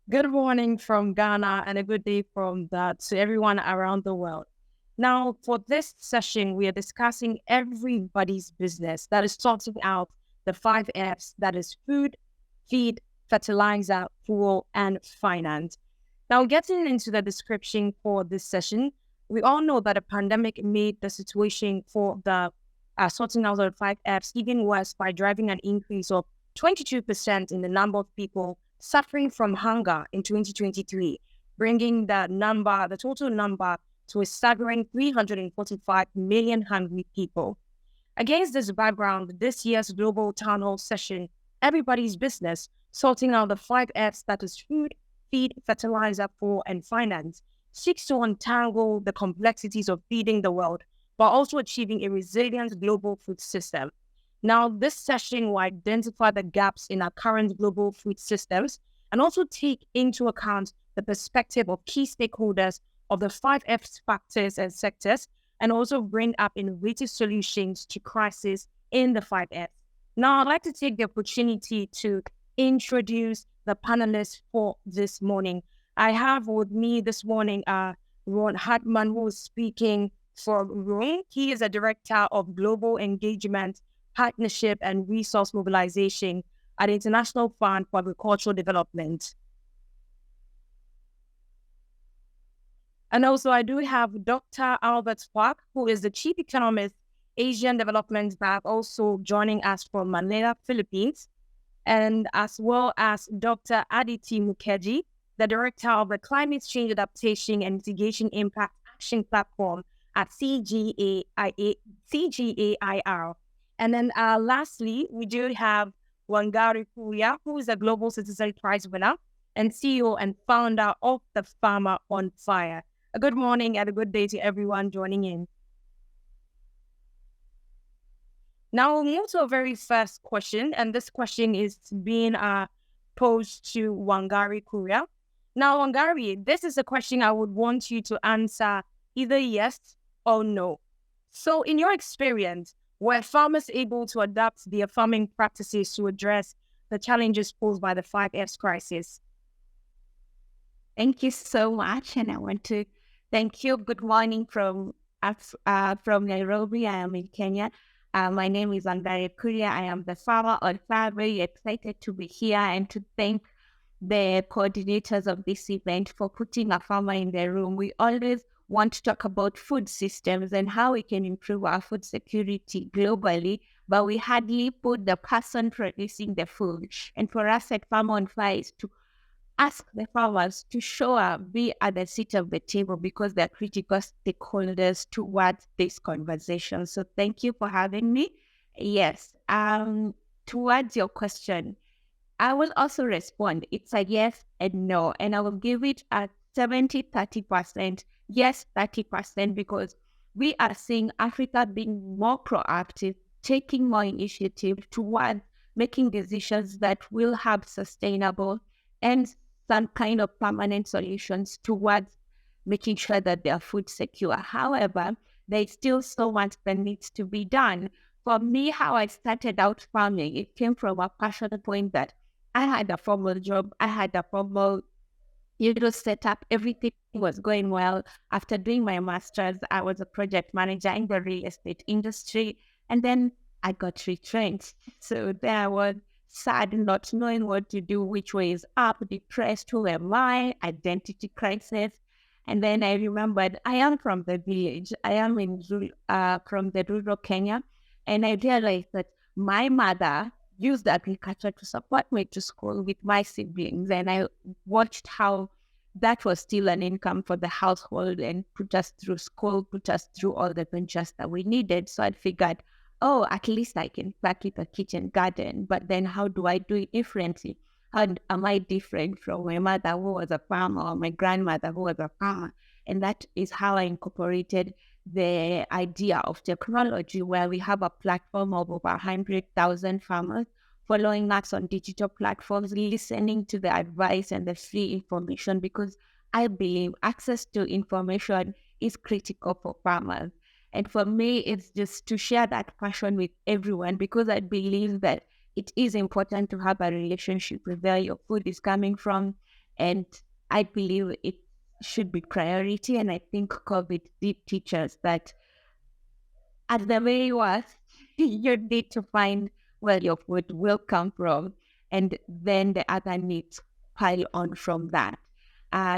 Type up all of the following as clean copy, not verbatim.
Good morning from Ghana and a good day from that to everyone around the world. Now, for this session, we are discussing everybody's business that is sorting out the 5 F's that is food, feed, fertilizer, fuel, and finance. Now, getting into the description for this session, we all know that a pandemic made the situation for the sorting out of the 5 F's even worse by driving an increase of 22% in the number of people suffering from hunger in 2023, bringing the total number to a staggering 345 million hungry people. Against this background, this year's global town hall session, Everybody's Business, sorting out the 5 F's that is food, feed, fertilizer, fuel, and finance, seeks to untangle the complexities of feeding the world while also achieving a resilient global food system. Now, this session will identify the gaps in our current global food systems and also take into account the perspective of key stakeholders of the 5F factors and sectors, and also bring up innovative solutions to crises in the 5F. Now, I'd like to take the opportunity to introduce the panelists for this morning. I have with me this morning Ron Hartman, who is speaking from Rome. He is a director of global engagement, partnership, and resource mobilization at the International Fund for Agricultural Development. And also, I do have Dr. Albert Park, who is the Chief Economist, Asian Development Bank, also joining us from Manila, Philippines, and as well as Dr. Aditi Mukherjee, the Director of the Climate Change Adaptation and Mitigation Impact Action Platform at CGAIR. And then lastly, we do have Wangari Kuria, who is a Global Citizen Prize winner and CEO and founder of the Farmer on Fire. A good morning and a good day to everyone joining in. Now we'll move to a very first question, and this question is being posed to Wangari Kuria. Now, Wangari, this is a question I would want you to answer either yes or no. So, in your experience, were farmers able to adapt their farming practices to address the challenges posed by the 5F's crisis? Thank you so much, and I want to thank you. Good morning from Nairobi. I am in Kenya. My name is Wangari Kuria. I am the farmer on fire. Very excited to be here and to thank the coordinators of this event for putting a farmer in the room. We always want to talk about food systems and how we can improve our food security globally, but we hardly put the person producing the food. And for us at Farmer on Fire is to ask the farmers to show up, be at the seat of the table because they're critical stakeholders towards this conversation. So thank you for having me. Yes, towards your question, I will also respond. It's a yes and no, and I will give it a 70-30%. Yes, 30%, because we are seeing Africa being more proactive, taking more initiative towards making decisions that will have sustainable and some kind of permanent solutions towards making sure that they are food secure. However, there's still so much that needs to be done. For me, how I started out farming, it came from a passionate point that I had a formal job, I had a formal setup, everything was going well. After doing my master's, I was a project manager in the real estate industry, and then I got retrenched. So there I was, sad, not knowing what to do, which way is up, depressed, who am I, identity crisis. And then I remembered I am from the village. I am from the rural Kenya. And I realized that my mother used agriculture to support me to school with my siblings. And I watched how that was still an income for the household and put us through school, put us through all the ventures that we needed. So I figured, oh, at least I can start with a kitchen garden. But then how do I do it differently? How am I different from my mother who was a farmer or my grandmother who was a farmer? And that is how I incorporated the idea of technology, where we have a platform of over 100,000 farmers following us on digital platforms, listening to the advice and the free information, because I believe access to information is critical for farmers. And for me, it's just to share that passion with everyone, because I believe that it is important to have a relationship with where your food is coming from And I believe it should be priority. And I think COVID did teach us that at the very worst, you need to find where your food will come from, and then the other needs pile on from that.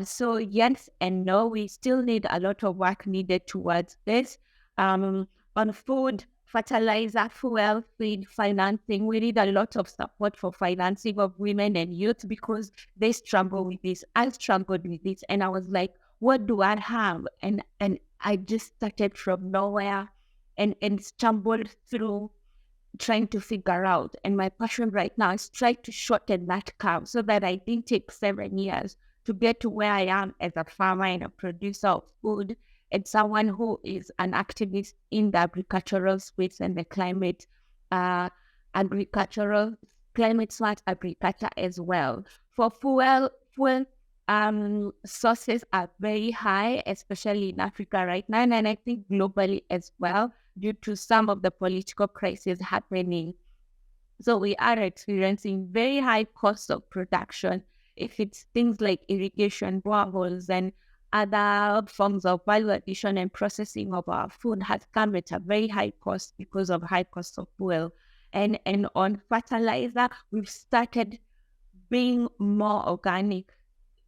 So yes and no, we still need a lot of work needed towards this. On food, fertilizer, fuel, feed, financing, we need a lot of support for financing of women and youth because they struggle with this. I struggled with this, and I was like, what do I have? And I just started from nowhere and stumbled through trying to figure out. And my passion right now is try to shorten that curve so that I didn't take 7 years to get to where I am as a farmer and a producer of food and someone who is an activist in the agricultural space and the agricultural, climate smart agriculture as well. For fuel sources are very high, especially in Africa right now, and I think globally as well, due to some of the political crises happening. So we are experiencing very high costs of production. If it's things like irrigation, boreholes, and other forms of value addition and processing of our food has come at a very high cost because of high cost of fuel. And on fertilizer, we've started being more organic,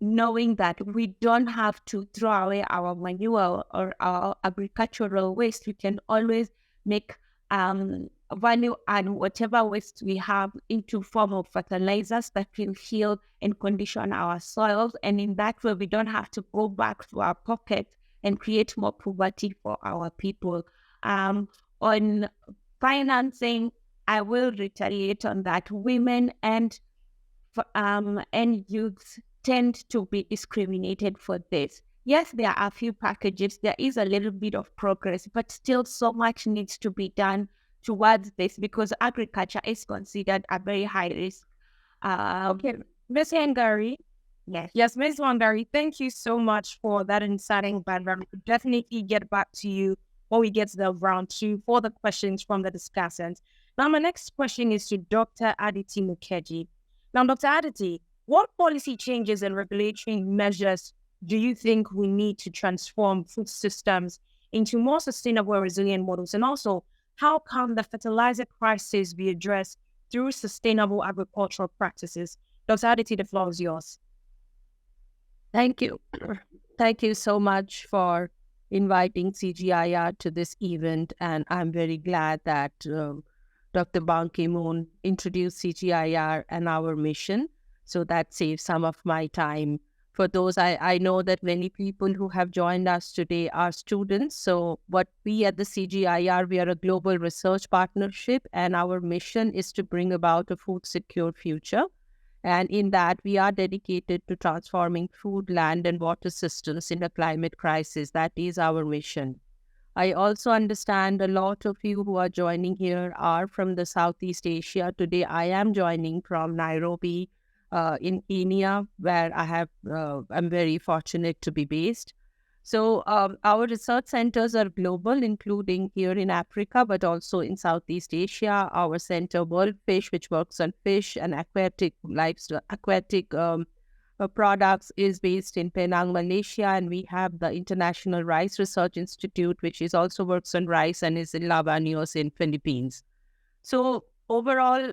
knowing that we don't have to throw away our manure or our agricultural waste. We can always make value and whatever waste we have into form of fertilizers that will heal and condition our soils. And in that way, we don't have to go back to our pocket and create more poverty for our people. On financing, I will retaliate on that. Women and youth tend to be discriminated for this. Yes, there are a few packages. There is a little bit of progress, but still so much needs to be done towards this because agriculture is considered a very high risk. Okay, Ms. Wangari. Yes, Ms. Wangari, thank you so much for that inciting background. We'll definitely get back to you when we get to the round 2 for the questions from the discussants. Now, my next question is to Dr. Aditi Mukeji. Now, Dr. Aditi, what policy changes and regulatory measures do you think we need to transform food systems into more sustainable and resilient models? And also, how can the fertilizer crisis be addressed through sustainable agricultural practices? Dr. Aditi, the floor is yours. Thank you. Thank you so much for inviting CGIR to this event. And I'm very glad that Dr. Ban Ki-moon introduced CGIR and our mission. So that saves some of my time. For those, I know that many people who have joined us today are students. So what we at the CGIR, we are a global research partnership, and our mission is to bring about a food secure future. And in that, we are dedicated to transforming food, land, and water systems in a climate crisis. That is our mission. I also understand a lot of you who are joining here are from the Southeast Asia. Today, I am joining from Nairobi, in Kenya, where I'm very fortunate to be based. So our research centers are global, including here in Africa, but also in Southeast Asia. Our center, World Fish, which works on fish and aquatic products, is based in Penang, Malaysia, and we have the International Rice Research Institute, which is also works on rice and is in Labanos in Philippines. So overall,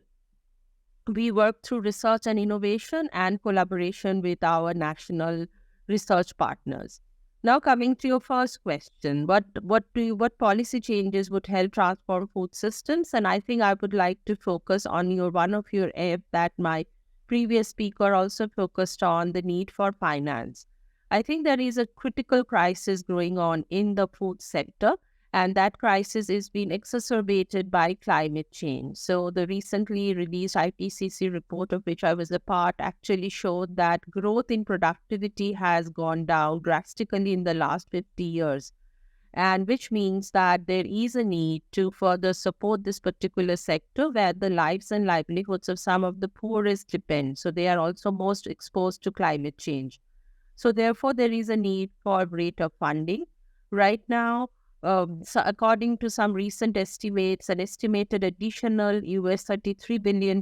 we work through research and innovation and collaboration with our national research partners. Now, coming to your first question, what policy changes would help transform food systems? And I think I would like to focus on one of your areas that my previous speaker also focused on, the need for finance. I think there is a critical crisis going on in the food sector, and that crisis is being exacerbated by climate change. So the recently released IPCC report, of which I was a part, actually showed that growth in productivity has gone down drastically in the last 50 years. And which means that there is a need to further support this particular sector where the lives and livelihoods of some of the poorest depend. So they are also most exposed to climate change. So therefore, there is a need for greater funding. Right now, so according to some recent estimates, an estimated additional $33 billion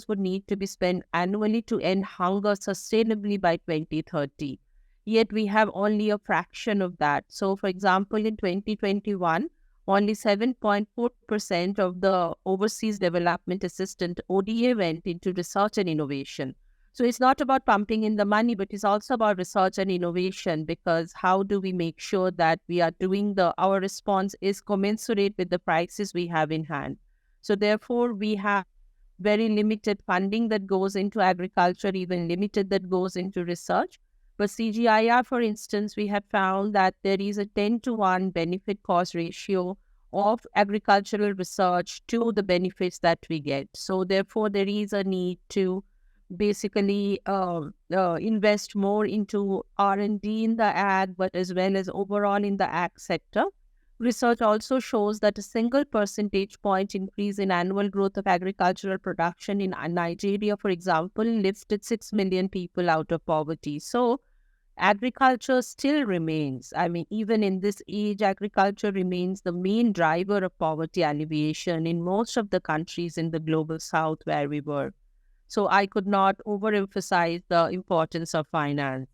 would need to be spent annually to end hunger sustainably by 2030. Yet we have only a fraction of that. So, for example, in 2021, only 7.4% of the overseas development assistance ODA went into research and innovation. So it's not about pumping in the money, but it's also about research and innovation, because how do we make sure that we are doing our response is commensurate with the crisis we have in hand. So therefore, we have very limited funding that goes into agriculture, even limited that goes into research. But CGIAR, for instance, we have found that there is a 10-to-1 benefit cost ratio of agricultural research to the benefits that we get. So therefore, there is a need to basically invest more into R&D in the ag, but as well as overall in the ag sector. Research also shows that a single percentage point increase in annual growth of agricultural production in Nigeria, for example, lifted 6 million people out of poverty. So agriculture still remains, even in this age, agriculture remains the main driver of poverty alleviation in most of the countries in the global south where we work. So I could not overemphasize the importance of finance.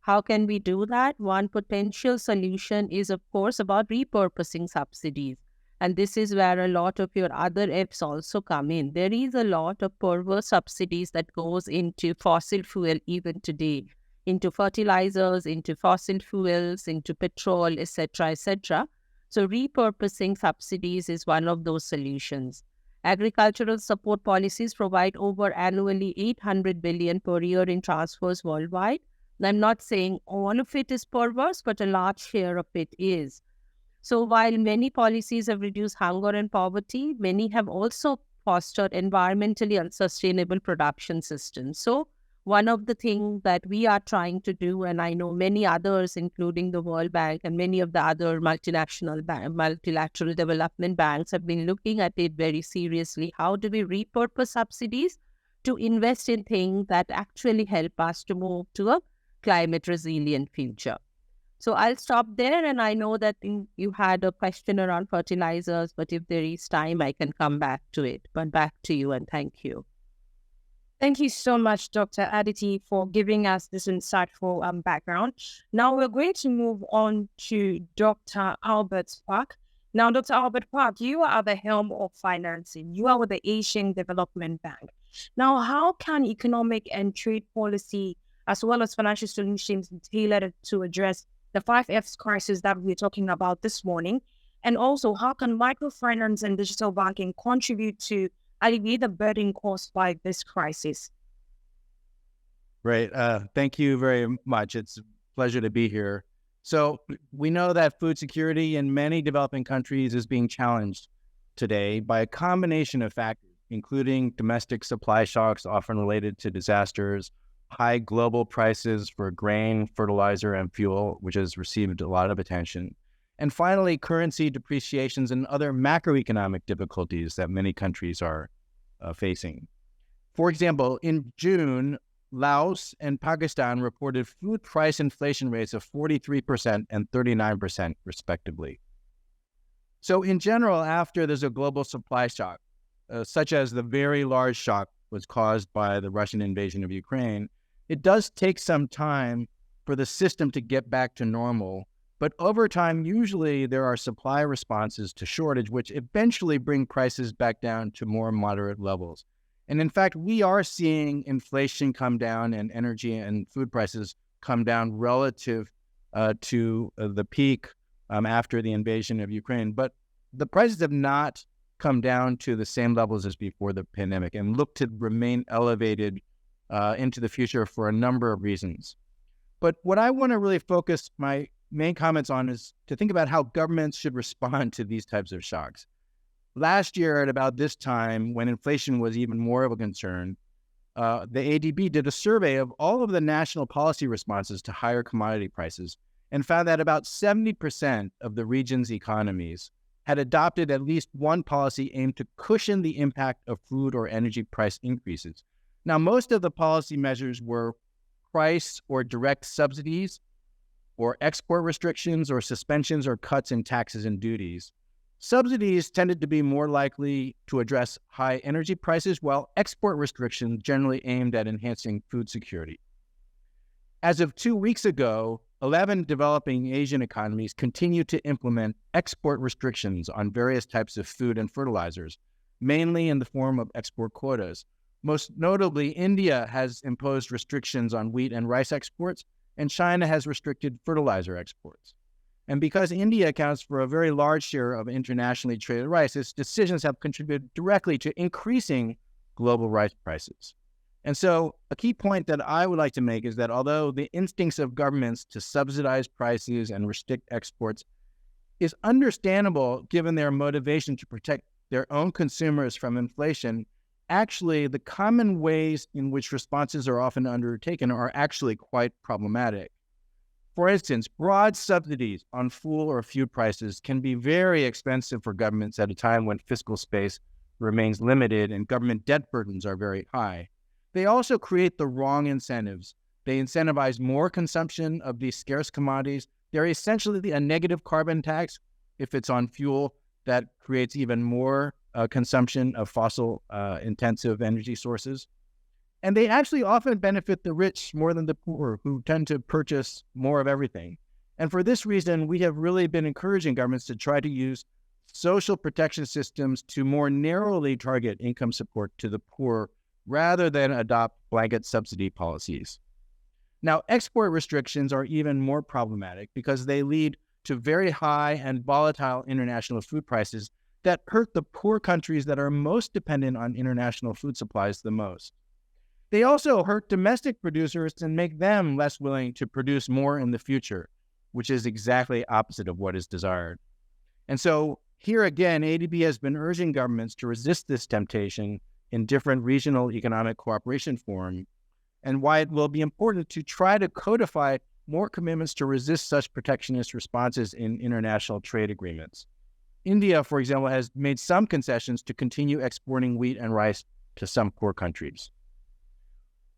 How can we do that? One potential solution is, of course, about repurposing subsidies. And this is where a lot of your other F's also come in. There is a lot of perverse subsidies that goes into fossil fuel even today, into fertilizers, into fossil fuels, into petrol, etc., etc. So repurposing subsidies is one of those solutions. Agricultural support policies provide over annually $800 billion per year in transfers worldwide. I'm not saying all of it is perverse, but a large share of it is. So while many policies have reduced hunger and poverty, many have also fostered environmentally unsustainable production systems. So one of the things that we are trying to do, and I know many others, including the World Bank and many of the other multilateral development banks, have been looking at it very seriously. How do we repurpose subsidies to invest in things that actually help us to move to a climate resilient future? So I'll stop there, and I know that you had a question around fertilizers, but if there is time, I can come back to it. But back to you, and thank you. Thank you so much, Dr. Aditi, for giving us this insightful background. Now we're going to move on to Dr. Albert Park. Now, Dr. Albert Park, you are at the helm of financing. You are with the Asian Development Bank. Now, how can economic and trade policy, as well as financial solutions, be tailored to address the 5Fs crisis that we're talking about this morning? And also, how can microfinance and digital banking contribute to alleviate the burden caused by this crisis? Great. Thank you very much. It's a pleasure to be here. So we know that food security in many developing countries is being challenged today by a combination of factors, including domestic supply shocks often related to disasters, high global prices for grain, fertilizer, and fuel, which has received a lot of attention, and finally, currency depreciations and other macroeconomic difficulties that many countries are facing. For example, in June, Laos and Pakistan reported food price inflation rates of 43% and 39%, respectively. So in general, after there's a global supply shock, such as the very large shock was caused by the Russian invasion of Ukraine, it does take some time for the system to get back to normal. But over time, usually there are supply responses to shortage, which eventually bring prices back down to more moderate levels. And in fact, we are seeing inflation come down and energy and food prices come down relative to the peak after the invasion of Ukraine. But the prices have not come down to the same levels as before the pandemic and look to remain elevated into the future for a number of reasons. But what I want to really focus my main comments on is to think about how governments should respond to these types of shocks. Last year at about this time, when inflation was even more of a concern, the ADB did a survey of all of the national policy responses to higher commodity prices and found that about 70% of the region's economies had adopted at least one policy aimed to cushion the impact of food or energy price increases. Now, most of the policy measures were price or direct subsidies or export restrictions or suspensions or cuts in taxes and duties. Subsidies tended to be more likely to address high energy prices, while export restrictions generally aimed at enhancing food security. As of 2 weeks ago, 11 developing Asian economies continue to implement export restrictions on various types of food and fertilizers, mainly in the form of export quotas. Most notably, India has imposed restrictions on wheat and rice exports, and China has restricted fertilizer exports. And because India accounts for a very large share of internationally traded rice, its decisions have contributed directly to increasing global rice prices. And so a key point that I would like to make is that although the instincts of governments to subsidize prices and restrict exports is understandable given their motivation to protect their own consumers from inflation, actually the common ways in which responses are often undertaken are actually quite problematic. For instance, broad subsidies on fuel or food prices can be very expensive for governments at a time when fiscal space remains limited and government debt burdens are very high. They also create the wrong incentives. They incentivize more consumption of these scarce commodities. They're essentially a negative carbon tax if it's on fuel that creates even more consumption of fossil intensive energy sources. And they actually often benefit the rich more than the poor, who tend to purchase more of everything. And for this reason, we have really been encouraging governments to try to use social protection systems to more narrowly target income support to the poor rather than adopt blanket subsidy policies. Now, export restrictions are even more problematic because they lead to very high and volatile international food prices that hurt the poor countries that are most dependent on international food supplies the most. They also hurt domestic producers and make them less willing to produce more in the future, which is exactly opposite of what is desired. And so here again, ADB has been urging governments to resist this temptation in different regional economic cooperation forums, and why it will be important to try to codify more commitments to resist such protectionist responses in international trade agreements. India, for example, has made some concessions to continue exporting wheat and rice to some poor countries.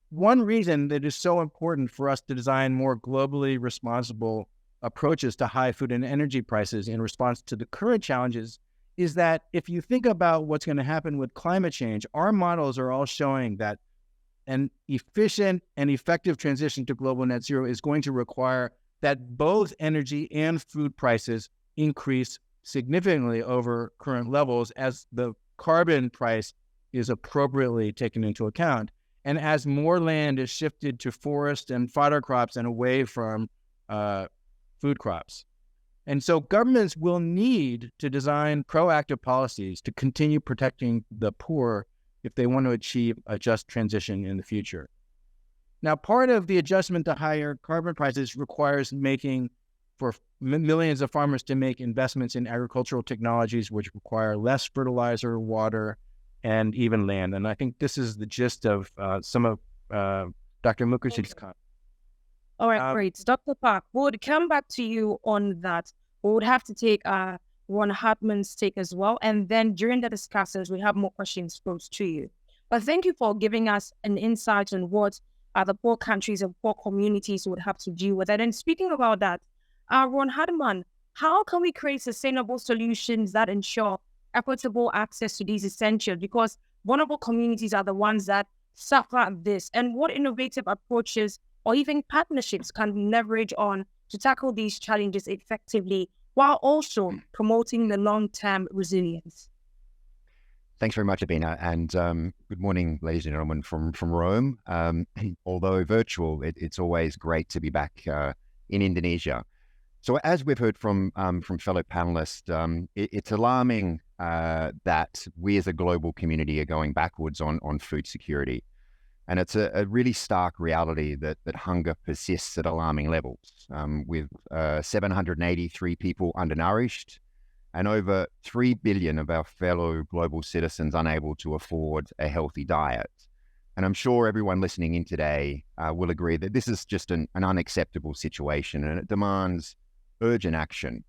One reason that it is so important for us to design more globally responsible approaches to high food and energy prices in response to the current challenges is that if you think about what's going to happen with climate change, our models are all showing that an efficient and effective transition to global net zero is going to require that both energy and food prices increase significantly over current levels as the carbon price is appropriately taken into account, and as more land is shifted to forest and fodder crops and away from food crops. And so governments will need to design proactive policies to continue protecting the poor if they want to achieve a just transition in the future. Now, part of the adjustment to higher carbon prices requires making for millions of farmers to make investments in agricultural technologies which require less fertilizer, water, and even land. And I think this is the gist of some of Dr. Mukherjee's comments. All right, great. Dr. Park, we would come back to you on that. We would have to take Ron Hartman's take as well. And then during the discussions, we have more questions posed to you. But thank you for giving us an insight on what the poor countries and poor communities would have to deal with. And then speaking about that, Ron Hartman, how can we create sustainable solutions that ensure equitable access to these essentials? Because vulnerable communities are the ones that suffer this. And what innovative approaches or even partnerships can we leverage on to tackle these challenges effectively while also promoting the long-term resilience? Thanks very much, Abina, and good morning, ladies and gentlemen, from Rome. Although virtual, it's always great to be back in Indonesia. So as we've heard from fellow panelists, it's alarming that we as a global community are going backwards on food security. And it's a really stark reality that hunger persists at alarming levels, with 783 people undernourished and over 3 billion of our fellow global citizens unable to afford a healthy diet. And I'm sure everyone listening in today will agree that this is just an unacceptable situation, and it demands urgent action.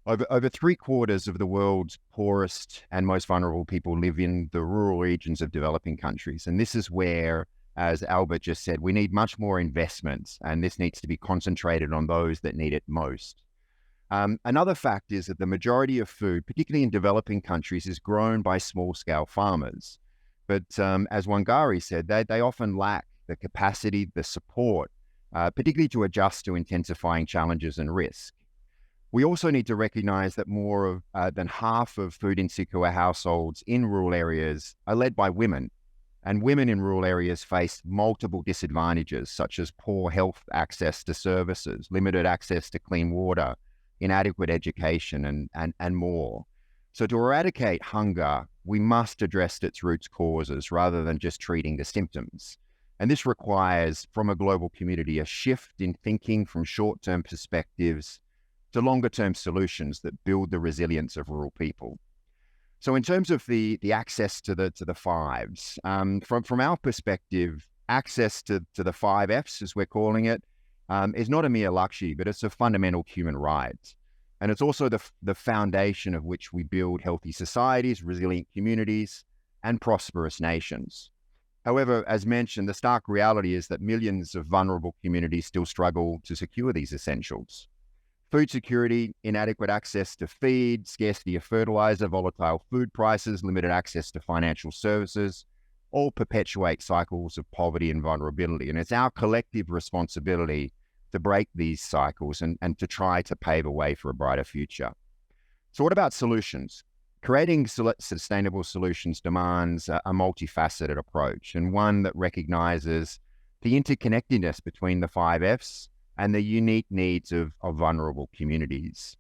Over 3/4 of the world's poorest and most vulnerable people live in the rural regions of developing countries. And this is where as Albert just said, we need much more investment, and this needs to be concentrated on those that need it most. Another fact is that the majority of food, particularly in developing countries, is grown by small-scale farmers. But as Wangari said, they often lack the capacity, the support, particularly to adjust to intensifying challenges and risk. We also need to recognize that more than half of food insecure households in rural areas are led by women, and women in rural areas face multiple disadvantages, such as poor health access to services, limited access to clean water, inadequate education, and more. So to eradicate hunger, we must address its root causes rather than just treating the symptoms. And this requires, from a global community, a shift in thinking from short-term perspectives to longer-term solutions that build the resilience of rural people. So in terms of the access to the fives, from our perspective, access to the 5 Fs, as we're calling it, is not a mere luxury, but it's a fundamental human right. And it's also the foundation of which we build healthy societies, resilient communities, and prosperous nations. However, as mentioned, the stark reality is that millions of vulnerable communities still struggle to secure these essentials. Food security, inadequate access to feed, scarcity of fertilizer, volatile food prices, limited access to financial services, all perpetuate cycles of poverty and vulnerability. And it's our collective responsibility to break these cycles and to try to pave a way for a brighter future. So what about solutions? Creating sustainable solutions demands a multifaceted approach, and one that recognizes the interconnectedness between the 5 Fs and the unique needs of vulnerable communities.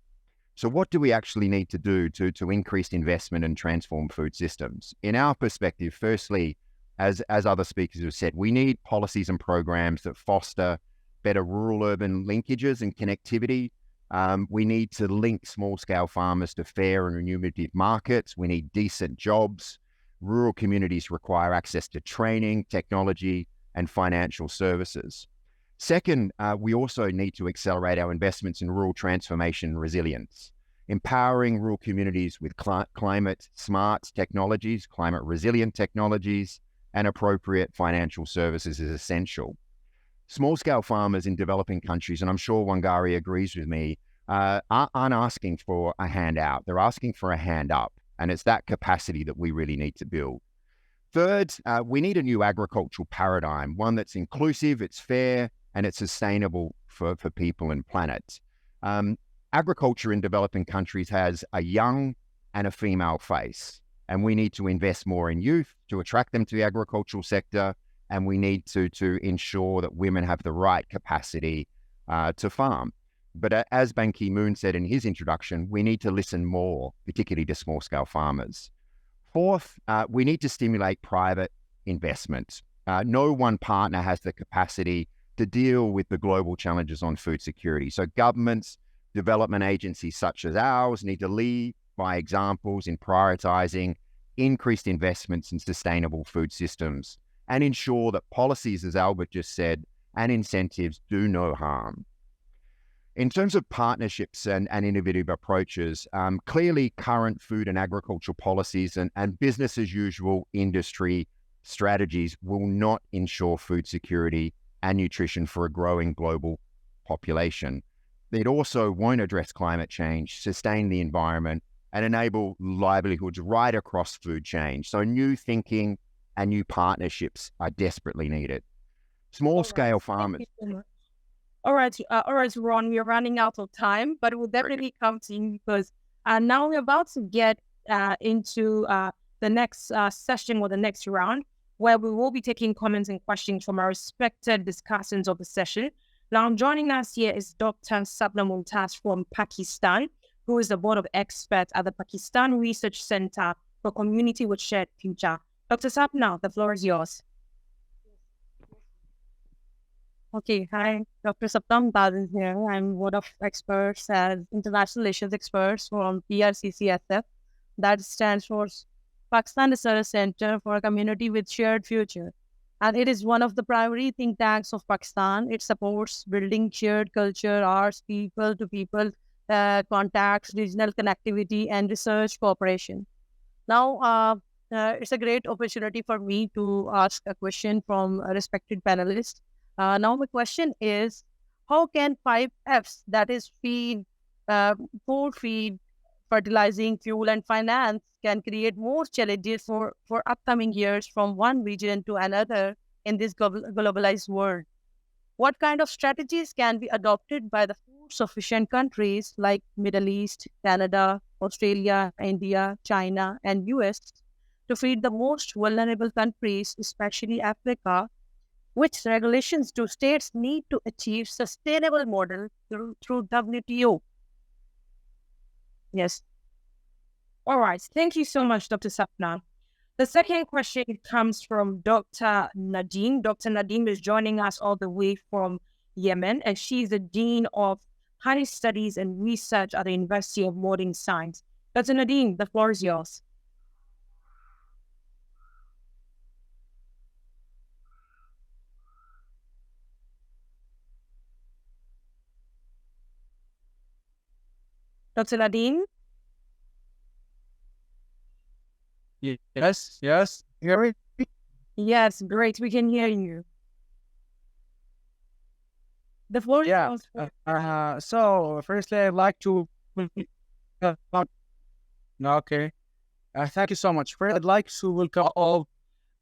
So what do we actually need to do to increase investment and transform food systems? In our perspective, firstly, as other speakers have said, we need policies and programs that foster better rural-urban linkages and connectivity. We need to link small-scale farmers to fair and remunerative markets. We need decent jobs. Rural communities require access to training, technology, and financial services. Second, we also need to accelerate our investments in rural transformation and resilience. Empowering rural communities with climate-smart technologies, climate-resilient technologies, and appropriate financial services is essential. Small-scale farmers in developing countries, and I'm sure Wangari agrees with me, aren't asking for a handout. They're asking for a hand up, and it's that capacity that we really need to build. Third, we need a new agricultural paradigm, one that's inclusive, it's fair, and it's sustainable for people and planet. Agriculture in developing countries has a young and a female face, and we need to invest more in youth to attract them to the agricultural sector, and we need to ensure that women have the right capacity to farm. But as Ban Ki-moon said in his introduction, we need to listen more, particularly to small-scale farmers. Fourth, we need to stimulate private investment. No one partner has the capacity to deal with the global challenges on food security. So governments, development agencies such as ours need to lead by examples in prioritizing increased investments in sustainable food systems and ensure that policies, as Albert just said, and incentives do no harm. In terms of partnerships and innovative approaches, clearly current food and agricultural policies and business as usual industry strategies will not ensure food security and nutrition for a growing global population. It also won't address climate change, sustain the environment, and enable livelihoods right across food chain. So new thinking and new partnerships are desperately needed. Small-scale farmers. All right, Ron, we're running out of time, but we'll definitely come to you because now we're about to get into the next session or the next round, where we will be taking comments and questions from our respected discussants of the session. Now, joining us here is Dr. Sapna Mumtaz from Pakistan, who is the board of experts at the Pakistan Research Center for Community with Shared Future. Dr. Sapna, the floor is yours. Okay, hi, Dr. Sapna Mumtaz is here. I'm board of experts as international relations experts from PRCCSF. That stands for Pakistan Research Center for a Community with Shared Future. And it is one of the primary think tanks of Pakistan. It supports building shared culture, arts, people-to-people contacts, regional connectivity, and research cooperation. Now, It's a great opportunity for me to ask a question from a respected panelist. Now, my question is, how can 5 Fs, that is feed, food, feed, fertilizing, fuel, and finance, can create more challenges for upcoming years from one region to another in this globalized world? What kind of strategies can be adopted by the food-sufficient countries like Middle East, Canada, Australia, India, China, and US to feed the most vulnerable countries, especially Africa? Which regulations do states need to achieve sustainable model through WTO? Yes. All right. Thank you so much, Dr. Sapna. The second question comes from Dr. Nadeem. Dr. Nadeem is joining us all the way from Yemen, and she's the Dean of Higher Studies and Research at the University of Modern Science. Dr. Nadeem, the floor is yours. Dr. Nadeem? Yes, hear me? Yes, great. We can hear you. The floor is yours. So, firstly, I'd like to... Okay. Thank you so much. First, I'd like to welcome all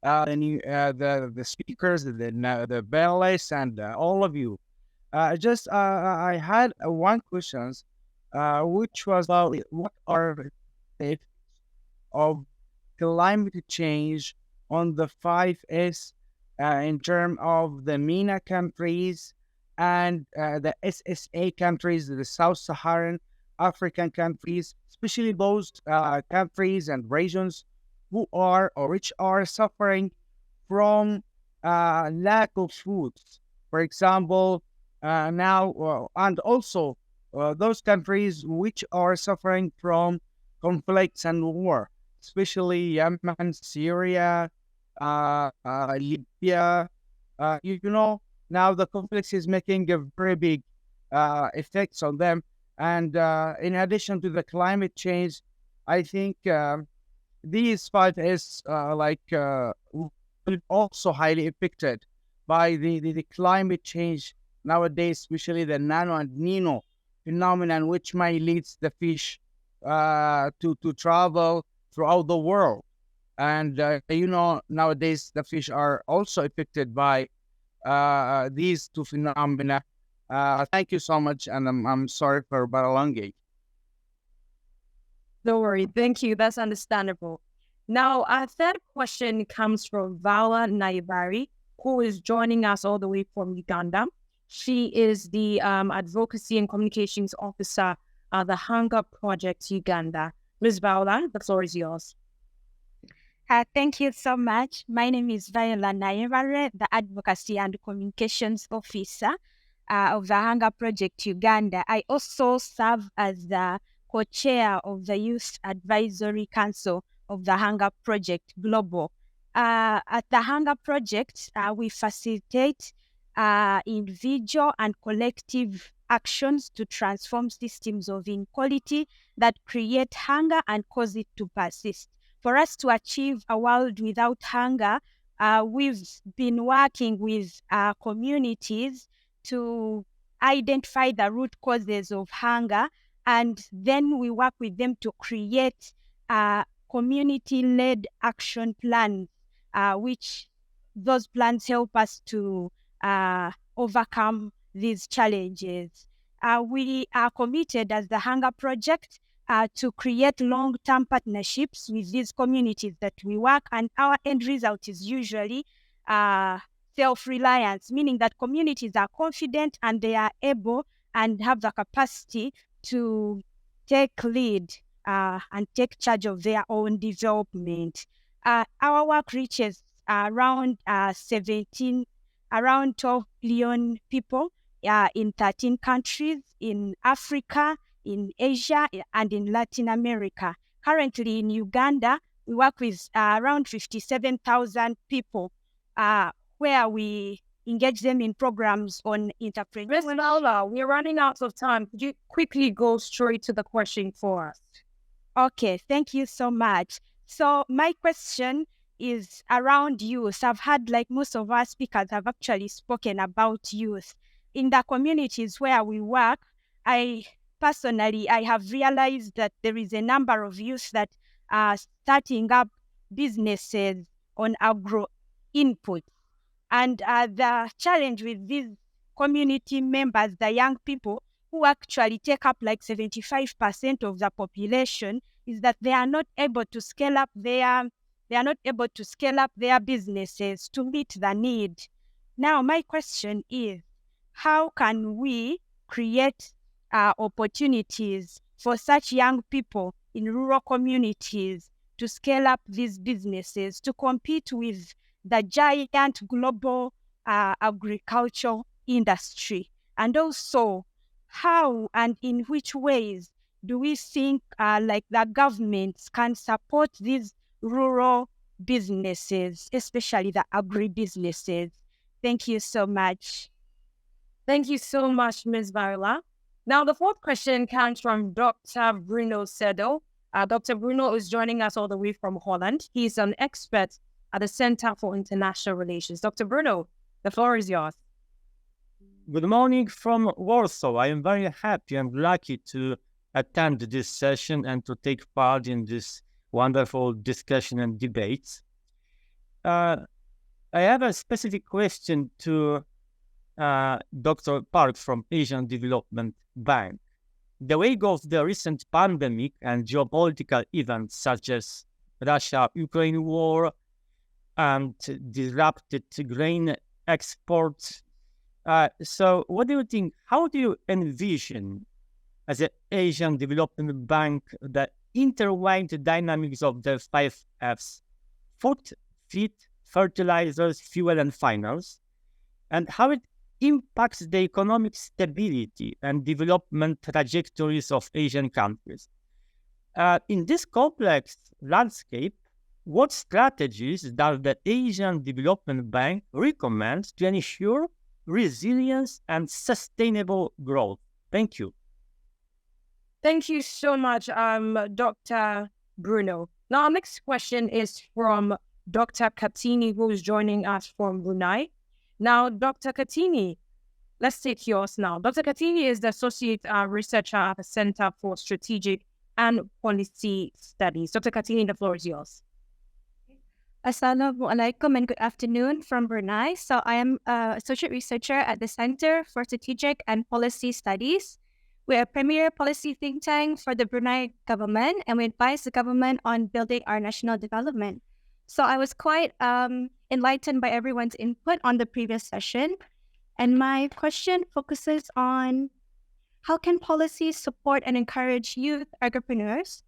the speakers, the panelists, and all of you. I had one question, which was about what are the effects of climate change on the 5S in terms of the MENA countries and the SSA countries, the Sub-Saharan African countries, especially those countries and regions which are suffering from lack of food. For example, and also those countries which are suffering from conflicts and war, especially Yemen, Syria, Libya. Now the conflict is making a very big effects on them. And in addition to the climate change, I think these 5S will also highly affected by the climate change nowadays, especially the nano and nino phenomenon, which might lead the fish to travel throughout the world. And nowadays the fish are also affected by these two phenomena. Thank you so much, and I'm sorry for prolonging. Don't worry. Thank you. That's understandable. Now, our third question comes from Vala Naibari, who is joining us all the way from Uganda. She is the Advocacy and Communications Officer at the Hunger Project Uganda. Ms. Vala, the floor is yours. Thank you so much. My name is Viola Naibari, the Advocacy and Communications Officer of the Hunger Project Uganda. I also serve as the co-chair of the Youth Advisory Council of the Hunger Project Global. At the Hunger Project, we facilitate individual and collective actions to transform systems of inequality that create hunger and cause it to persist. For us to achieve a world without hunger, we've been working with communities to identify the root causes of hunger, and then we work with them to create community-led action plans, which those plans help us to overcome these challenges. We are committed as the Hunger Project to create long-term partnerships with these communities that we work, and our end result is usually self-reliance, meaning that communities are confident and they are able and have the capacity to take lead and take charge of their own development. Our work reaches around 12 billion people in 13 countries in Africa, in Asia, and in Latin America. Currently in Uganda, we work with around 57,000 people where we engage them in programs on entrepreneurship. Ms. Laula, we're running out of time. Could you quickly go straight to the question for us? Okay, thank you so much. So my question is around youth. I've had like most of our speakers have actually spoken about youth. In the communities where we work, I have realized that there is a number of youth that are starting up businesses on agro input. And the challenge with these community members, the young people who actually take up like 75% of the population, is that they are not able to scale up their businesses to meet the need. Now, my question is, how can we create opportunities for such young people in rural communities to scale up these businesses, to compete with the giant global agricultural industry? And also, how and in which ways do we think like the governments can support these rural businesses, especially the agri-businesses? Thank you so much. Thank you so much, Ms. Varela. Now, the fourth question comes from Dr. Bruno Sedo. Dr. Bruno is joining us all the way from Holland. He's an expert at the Center for International Relations. Dr. Bruno, the floor is yours. Good morning from Warsaw. I am very happy and lucky to attend this session and to take part in this wonderful discussion and debates. I have a specific question to Dr. Park from Asian Development Bank. The wake of the recent pandemic and geopolitical events such as Russia-Ukraine war and disrupted grain exports. So what do you think? How do you envision, as an Asian Development Bank, the intertwined dynamics of the 5 Fs: food, feed, fertilizers, fuel, and finance, and how it impacts the economic stability and development trajectories of Asian countries? In this complex landscape, what strategies does the Asian Development Bank recommend to ensure resilience and sustainable growth? Thank you. Thank you so much, Dr. Bruno. Now, our next question is from Dr. Katini, who is joining us from Brunei. Now, Dr. Katini, let's take yours now. Dr. Katini is the Associate Researcher at the Center for Strategic and Policy Studies. Dr. Katini, the floor is yours. Assalamu alaikum and good afternoon from Brunei. So I am an Associate Researcher at the Center for Strategic and Policy Studies. We're a premier policy think tank for the Brunei government, and we advise the government on building our national development. So I was quite enlightened by everyone's input on the previous session. And my question focuses on how can policies support and encourage youth entrepreneurs?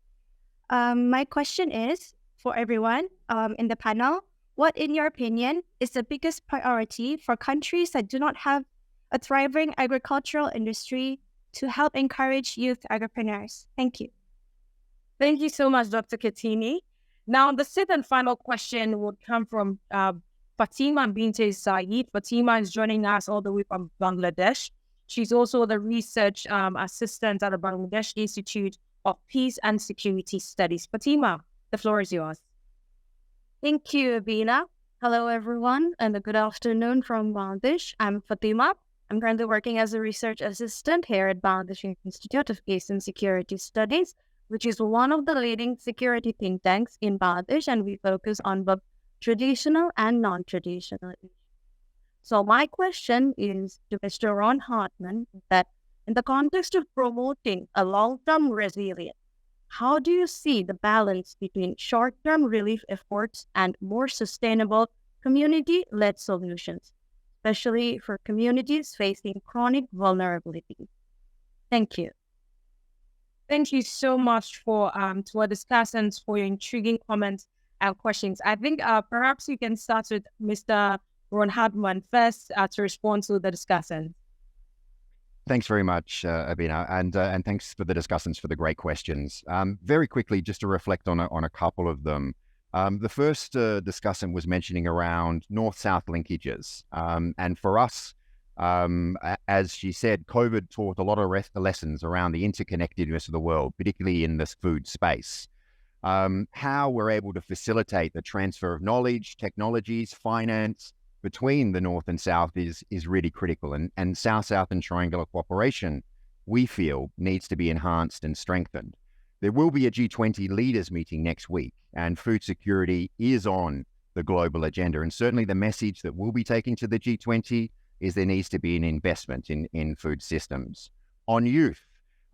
My question is, for everyone in the panel, what, in your opinion, is the biggest priority for countries that do not have a thriving agricultural industry to help encourage youth entrepreneurs? Thank you. Thank you so much, Dr. Katini. Now, the sixth and final question would come from Fatima Binte Saeed. Fatima is joining us all the way from Bangladesh. She's also the research assistant at the Bangladesh Institute of Peace and Security Studies. Fatima, the floor is yours. Thank you, Abina. Hello, everyone, and a good afternoon from Bangladesh. I'm Fatima. I'm currently working as a research assistant here at Bangladesh Institute of Peace and Security Studies, which is one of the leading security think tanks in Bangladesh, and we focus on both traditional and non-traditional issues. So my question is to Mr. Ron Hartman, that in the context of promoting a long-term resilience, how do you see the balance between short-term relief efforts and more sustainable community-led solutions, especially for communities facing chronic vulnerability? Thank you. Thank you so much for to our discussants for your intriguing comments and questions. I think perhaps you can start with Mr. Ron Hartman first to respond to the discussants. Thanks very much, Abina, and thanks for the discussants for the great questions. Very quickly, just to reflect on a couple of them. The first discussant was mentioning around north-south linkages, and for us, as she said, COVID taught a lot of lessons around the interconnectedness of the world, particularly in this food space. How we're able to facilitate the transfer of knowledge, technologies, finance between the North and South is really critical. And South-South and triangular cooperation, we feel, needs to be enhanced and strengthened. There will be a G20 leaders meeting next week, and food security is on the global agenda. And certainly the message that we'll be taking to the G20 is there needs to be an investment in food systems. On youth,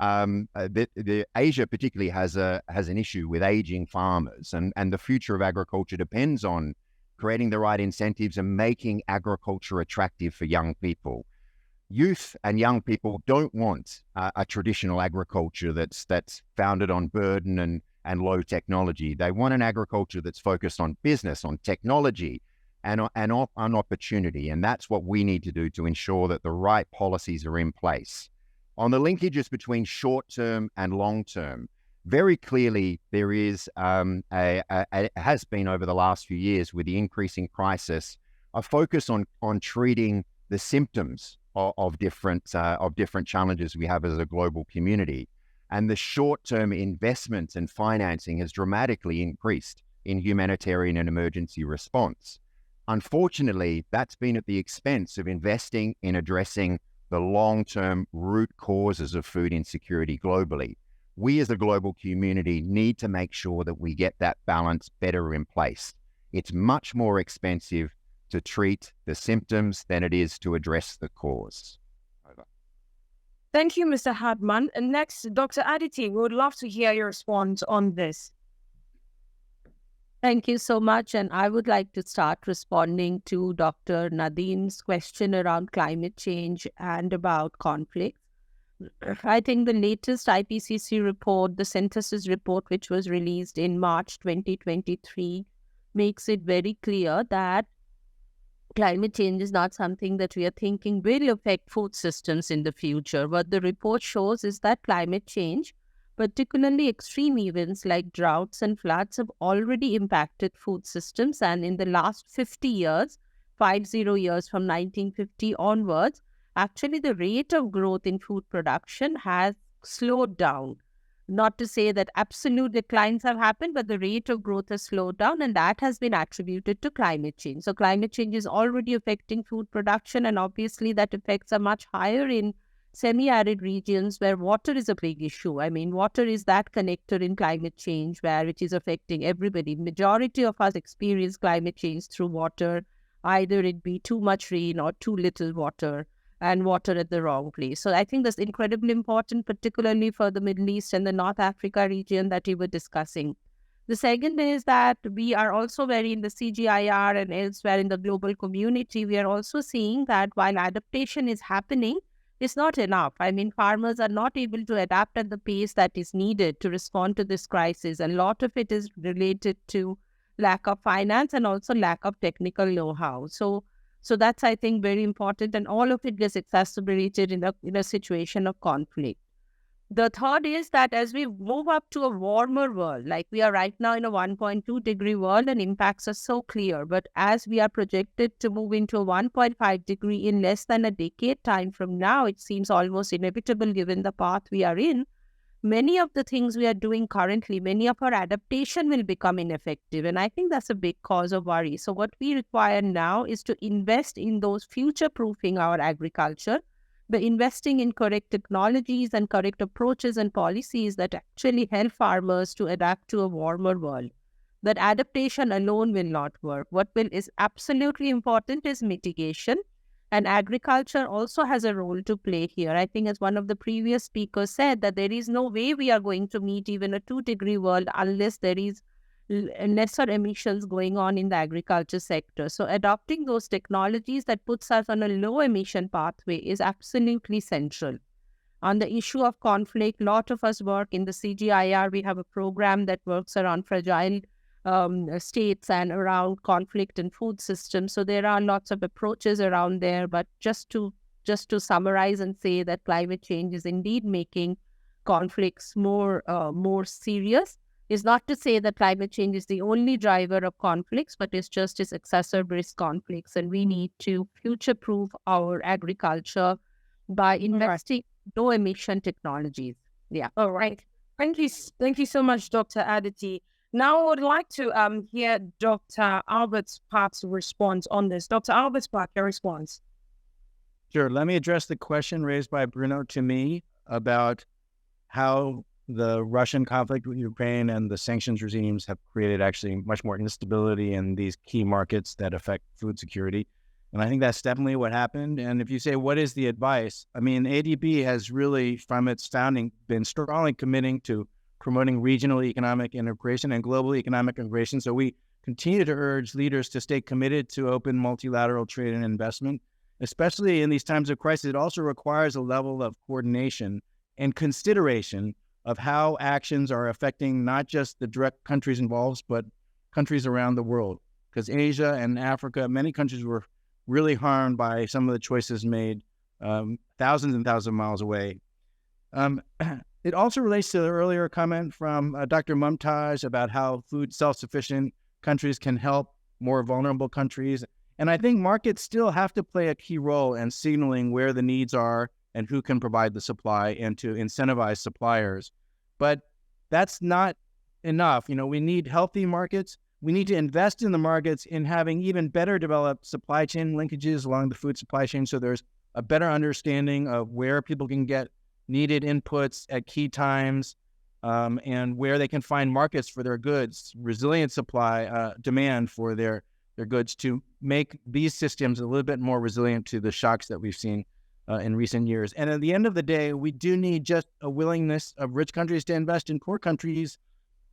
the Asia particularly has an issue with aging farmers, and the future of agriculture depends on creating the right incentives and making agriculture attractive for young people. Youth and young people don't want a traditional agriculture that's founded on burden and low technology. They want an agriculture that's focused on business, on technology, and on opportunity. And that's what we need to do to ensure that the right policies are in place. On the linkages between short-term and long-term, very clearly there is, has been over the last few years with the increasing crisis, a focus on treating the symptoms of different challenges we have as a global community. And the short-term investment and financing has dramatically increased in humanitarian and emergency response. Unfortunately, that's been at the expense of investing in addressing the long-term root causes of food insecurity globally. We as a global community need to make sure that we get that balance better in place. It's much more expensive to treat the symptoms than it is to address the cause. Over. Thank you, Mr. Hartman. And next, Dr. Aditi, we would love to hear your response on this. Thank you so much. And I would like to start responding to Dr. Nadim's question around climate change and about conflict. I think the latest IPCC report, the synthesis report, which was released in March 2023, makes it very clear that climate change is not something that we are thinking will affect food systems in the future. What the report shows is that climate change, particularly extreme events like droughts and floods, have already impacted food systems. And in the last 50 years, 50 years from 1950 onwards, actually the rate of growth in food production has slowed down. Not to say that absolute declines have happened, but the rate of growth has slowed down, and that has been attributed to climate change. So climate change is already affecting food production, and obviously that effects are much higher in semi-arid regions where water is a big issue. I mean, water is that connector in climate change where it is affecting everybody. Majority of us experience climate change through water, either it be too much rain or too little water, and water at the wrong place. So I think that's incredibly important, particularly for the Middle East and the North Africa region that we were discussing. The second is that we are also very in the CGIAR and elsewhere in the global community, we are also seeing that while adaptation is happening, it's not enough. I mean, farmers are not able to adapt at the pace that is needed to respond to this crisis. And a lot of it is related to lack of finance and also lack of technical know-how. So that's, I think, very important, and all of it gets exacerbated in a situation of conflict. The third is that as we move up to a warmer world, like we are right now in a 1.2 degree world, and impacts are so clear, but as we are projected to move into a 1.5 degree in less than a decade time from now, it seems almost inevitable given the path we are in. Many of the things we are doing currently, many of our adaptation will become ineffective. And I think that's a big cause of worry. So what we require now is to invest in those future-proofing our agriculture, by investing in correct technologies and correct approaches and policies that actually help farmers to adapt to a warmer world. That adaptation alone will not work. What is absolutely important is mitigation. And agriculture also has a role to play here. I think as one of the previous speakers said, that there is no way we are going to meet even a 2 degree world unless there is lesser emissions going on in the agriculture sector. So adopting those technologies that puts us on a low emission pathway is absolutely central. On the issue of conflict, a lot of us work in the CGIAR. We have a program that works around fragile states and around conflict and food systems. So there are lots of approaches around there. But just to summarize and say that climate change is indeed making conflicts more serious, is not to say that climate change is the only driver of conflicts, but it exacerbates conflicts, and we need to future-proof our agriculture by investing in low emission technologies. Yeah. All right. Thank you so much, Dr. Aditi. Now, I would like to hear Dr. Albert Park's response on this. Dr. Albert Park, your response. Sure. Let me address the question raised by Bruno to me about how the Russian conflict with Ukraine and the sanctions regimes have created actually much more instability in these key markets that affect food security. And I think that's definitely what happened. And if you say, what is the advice? I mean, ADB has really, from its founding, been strongly committing to promoting regional economic integration and global economic integration. So we continue to urge leaders to stay committed to open multilateral trade and investment, especially in these times of crisis. It also requires a level of coordination and consideration of how actions are affecting not just the direct countries involved, but countries around the world. Because Asia and Africa, many countries were really harmed by some of the choices made thousands and thousands of miles away. It also relates to the earlier comment from Dr. Mumtaz about how food self-sufficient countries can help more vulnerable countries. And I think markets still have to play a key role in signaling where the needs are and who can provide the supply and to incentivize suppliers. But that's not enough. You know, we need healthy markets. We need to invest in the markets in having even better developed supply chain linkages along the food supply chain so there's a better understanding of where people can get needed inputs at key times and where they can find markets for their goods, resilient supply, demand for their goods to make these systems a little bit more resilient to the shocks that we've seen in recent years. And at the end of the day, we do need just a willingness of rich countries to invest in poor countries.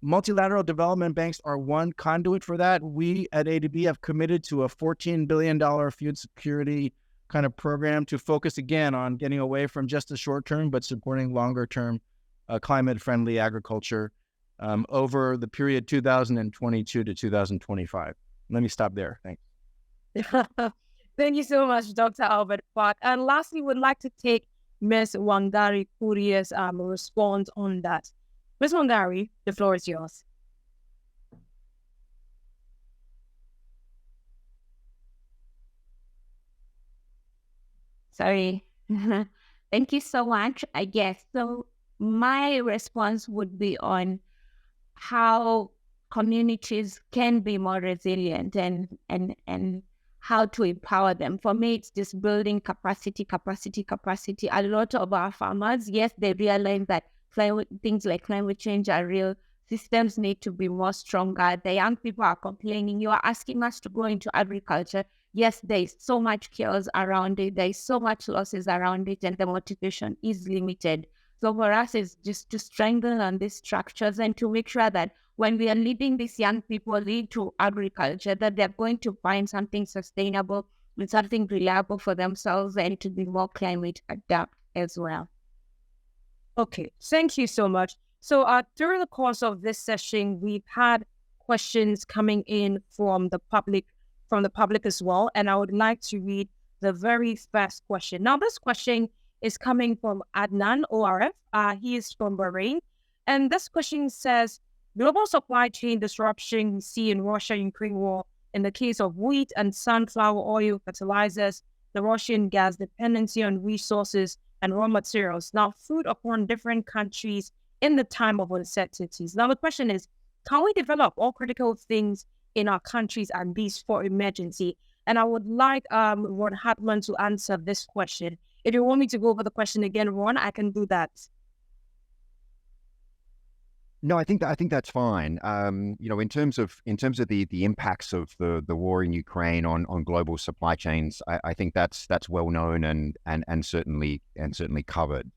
Multilateral development banks are one conduit for that. We at ADB have committed to a $14 billion food security kind of program to focus again on getting away from just the short term, but supporting longer term climate-friendly agriculture over the period 2022 to 2025. Let me stop there. Thanks. Thank you so much, Dr. Albert Park. And lastly, we'd like to take Ms. Wangari Kuria's response on that. Ms. Wangari, the floor is yours. Sorry. Thank you so much. I guess so. My response would be on how communities can be more resilient and how to empower them. For me, it's just building capacity. A lot of our farmers, yes, they realize that things like climate change are real. Systems need to be more stronger. The young people are complaining. You are asking us to go into agriculture. Yes, there is so much chaos around it. There is so much losses around it, and the motivation is limited. So for us, it's just to strengthen on these structures and to make sure that when we are leading these young people into agriculture, that they're going to find something sustainable and something reliable for themselves and to be more climate adapt as well. Okay, thank you so much. So during the course of this session, we've had questions coming in from the public as well. And I would like to read the very first question. Now, this question is coming from Adnan ORF. He is from Bahrain. And this question says, global supply chain disruption we see in Russia-Ukraine war in the case of wheat and sunflower oil fertilizers, the Russian gas dependency on resources and raw materials. Now, food upon different countries in the time of uncertainties. Now, the question is, can we develop all critical things in our countries and these for emergency? And I would like Ron Hartman to answer this question. If you want me to go over the question again, Ron, I can do that. No, I think that's fine. You know, in terms of the impacts of the war in Ukraine on global supply chains, I think that's well known and certainly covered.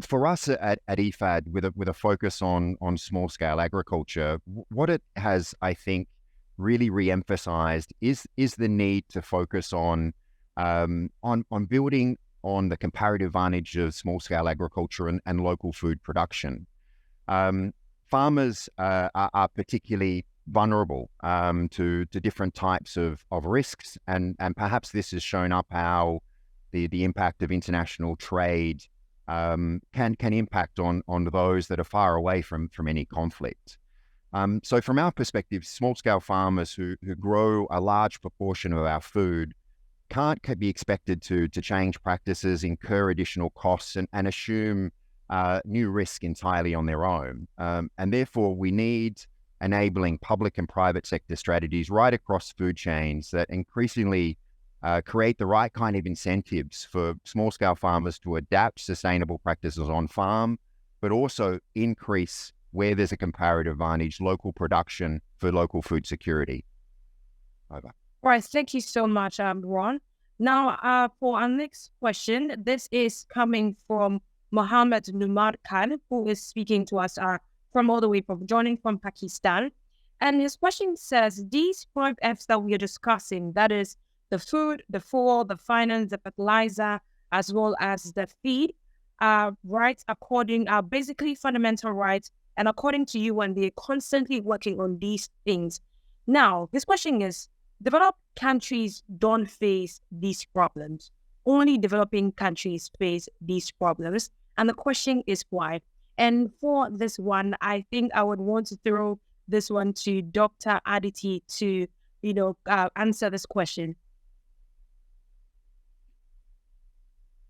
For us at IFAD, with a focus on small scale agriculture, what it has, I think, really re-emphasized is the need to focus on building on the comparative advantage of small scale agriculture and local food production. Farmers are particularly vulnerable to different types of risks, and perhaps this has shown up how the impact of international trade can impact on those that are far away from any conflict. So from our perspective, small-scale farmers who grow a large proportion of our food can't be expected to change practices, incur additional costs, and assume new risk entirely on their own. And therefore, we need enabling public and private sector strategies right across food chains that increasingly create the right kind of incentives for small-scale farmers to adapt sustainable practices on farm, but also increase, where there's a comparative advantage, local production for local food security. Over. All right, thank you so much, Ron. Now, for our next question, this is coming from Mohammed Numar Khan, who is speaking to us from all the way from joining from Pakistan. And his question says, these 5 Fs that we are discussing, that is the food, the fuel, the finance, the fertilizer, as well as the feed, rights are basically fundamental rights. And according to you, and they're constantly working on these things. Now, his question is, developed countries don't face these problems. Only developing countries face these problems. And the question is why? And for this one, I think I would want to throw this one to Dr. Aditi to, answer this question.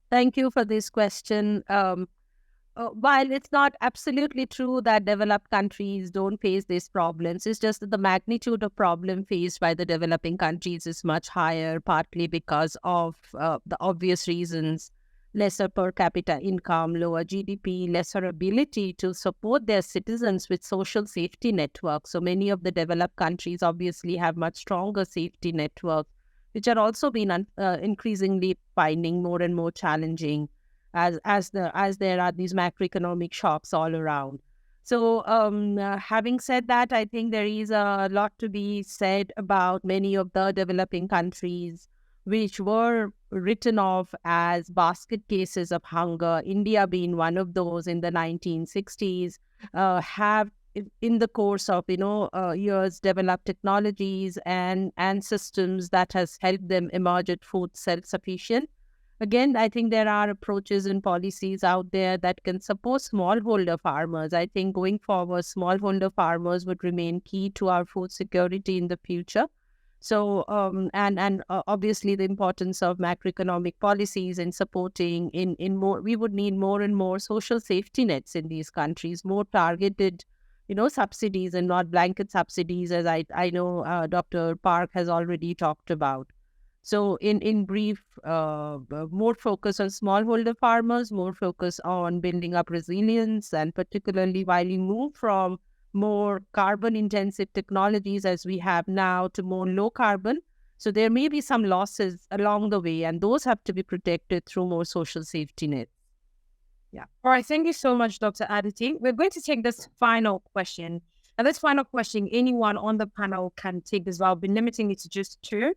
Thank you for this question. While it's not absolutely true that developed countries don't face these problems, it's just that the magnitude of problem faced by the developing countries is much higher, partly because of the obvious reasons: lesser per capita income, lower GDP, lesser ability to support their citizens with social safety networks. So many of the developed countries obviously have much stronger safety networks, which are also being increasingly finding more and more challenging as there are these macroeconomic shocks all around. So having said that, I think there is a lot to be said about many of the developing countries which were written off as basket cases of hunger, India being one of those in the 1960s, have in the course of years developed technologies and systems that has helped them emerge at food self-sufficient. Again, I think there are approaches and policies out there that can support smallholder farmers. I think going forward, smallholder farmers would remain key to our food security in the future. So, obviously the importance of macroeconomic policies in supporting in more, we would need more and more social safety nets in these countries, more targeted, subsidies and not blanket subsidies, as I know Dr. Park has already talked about. So in brief, more focus on smallholder farmers, more focus on building up resilience, and particularly while you move from more carbon-intensive technologies as we have now to more low carbon. So there may be some losses along the way, and those have to be protected through more social safety nets. Yeah. All right. Thank you so much, Dr. Aditi. We're going to take this final question. And this final question, anyone on the panel can take this. I'll be limiting it to just 2.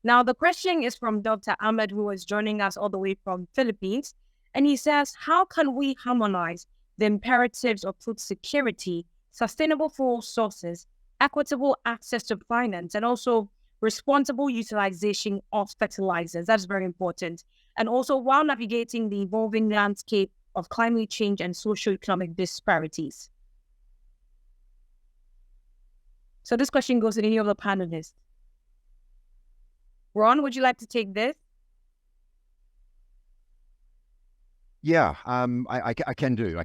Now, the question is from Dr. Ahmed, who is joining us all the way from Philippines. And he says, how can we harmonize the imperatives of food security, sustainable food sources, equitable access to finance, and also responsible utilization of fertilizers? That's very important. And also while navigating the evolving landscape of climate change and socioeconomic disparities. So this question goes to any of the panelists. Ron, would you like to take this? Yeah, I can do.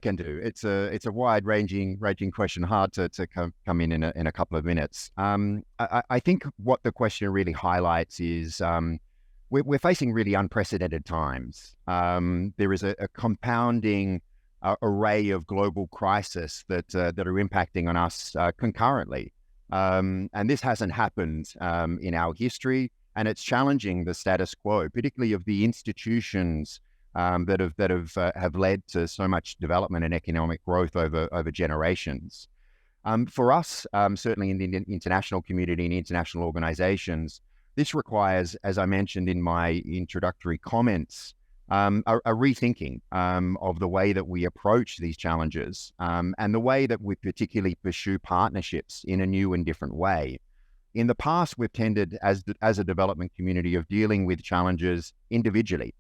It's a wide-ranging question, hard to come in a couple of minutes. I think what the question really highlights is we're facing really unprecedented times. There is a compounding array of global crises that are impacting on us concurrently, and this hasn't happened in our history. And it's challenging the status quo, particularly of the institutions that have led to so much development and economic growth over generations. For us, certainly in the international community and international organizations, this requires, as I mentioned in my introductory comments, a rethinking of the way that we approach these challenges and the way that we particularly pursue partnerships in a new and different way. In the past, we've tended, as a development community, of dealing with challenges individually.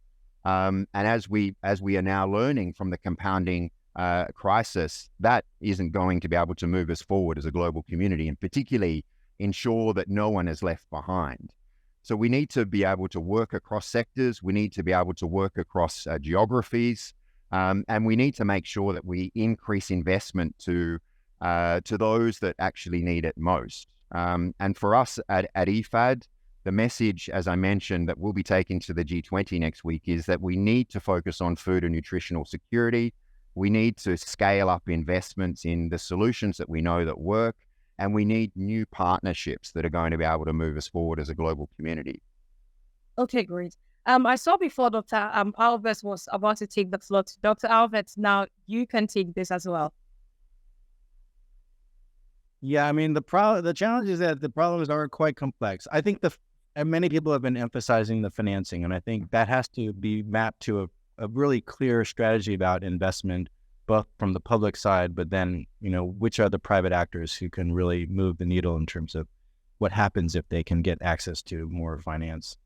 And as we are now learning from the compounding crisis, that isn't going to be able to move us forward as a global community, and particularly ensure that no one is left behind. So we need to be able to work across sectors. We need to be able to work across geographies. And we need to make sure that we increase investment to to those that actually need it most. And for us at IFAD, the message, as I mentioned, that we'll be taking to the G20 next week is that we need to focus on food and nutritional security. We need to scale up investments in the solutions that we know that work, and we need new partnerships that are going to be able to move us forward as a global community. Okay, great. I saw before Dr. Alves was about to take the floor. Dr. Alves, now you can take this as well. Yeah, I mean, the challenge is that the problems are quite complex. I think and many people have been emphasizing the financing, and I think that has to be mapped to a really clear strategy about investment, both from the public side, but then, which are the private actors who can really move the needle in terms of what happens if they can get access to more finance.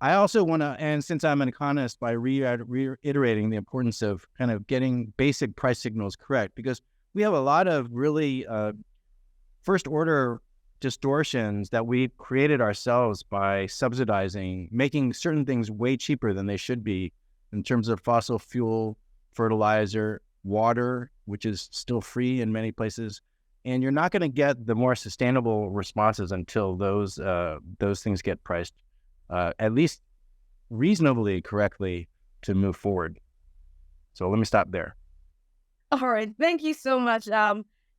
I also want to, and since I'm an economist, by reiterating the importance of kind of getting basic price signals correct, because we have a lot of really first order distortions that we've created ourselves by subsidizing, making certain things way cheaper than they should be in terms of fossil fuel, fertilizer, water, which is still free in many places. And you're not going to get the more sustainable responses until those things get priced at least reasonably correctly to move forward. So let me stop there. All right. Thank you so much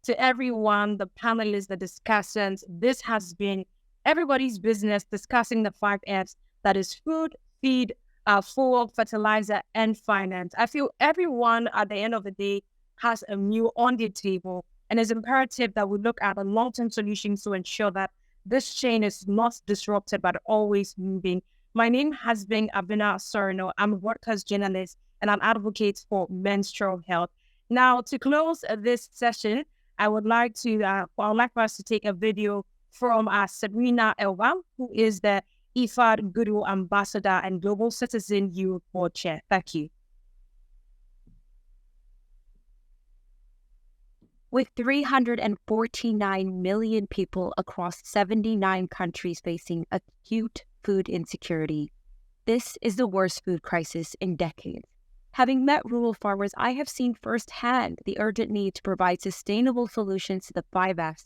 to everyone, the panelists, the discussants. This has been everybody's business, discussing the 5 Fs, that is food, feed, fuel, fertilizer, and finance. I feel everyone at the end of the day has a meal on the table, and it's imperative that we look at a long-term solutions to ensure that this chain is not disrupted but always moving. My name has been Abina Sorino. I'm a workers journalist and an advocate for menstrual health. Now, to close this session, I would like for us to take a video from Sabrina Elba, who is the IFAD Goodwill Ambassador and Global Citizen Europe Board Chair. Thank you. With 349 million people across 79 countries facing acute food insecurity, this is the worst food crisis in decades. Having met rural farmers, I have seen firsthand the urgent need to provide sustainable solutions to the 5 Fs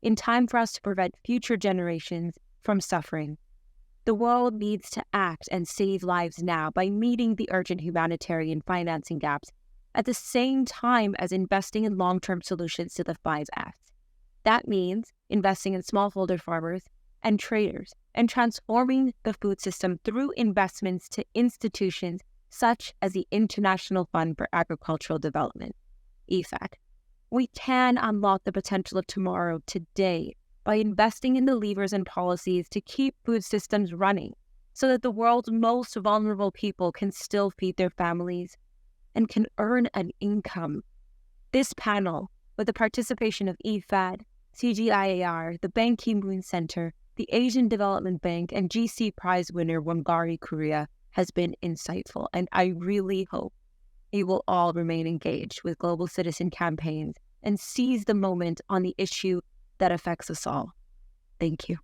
in time for us to prevent future generations from suffering. The world needs to act and save lives now by meeting the urgent humanitarian financing gaps at the same time as investing in long-term solutions to the 5 Fs. That means investing in smallholder farmers and traders and transforming the food system through investments to institutions such as the International Fund for Agricultural Development, IFAD. We can unlock the potential of tomorrow today by investing in the levers and policies to keep food systems running so that the world's most vulnerable people can still feed their families and can earn an income. This panel, with the participation of IFAD, CGIAR, the Ban Ki-moon Center, the Asian Development Bank, and GC Prize winner Wangari Korea, has been insightful, and I really hope you will all remain engaged with global citizen campaigns and seize the moment on the issue that affects us all. Thank you.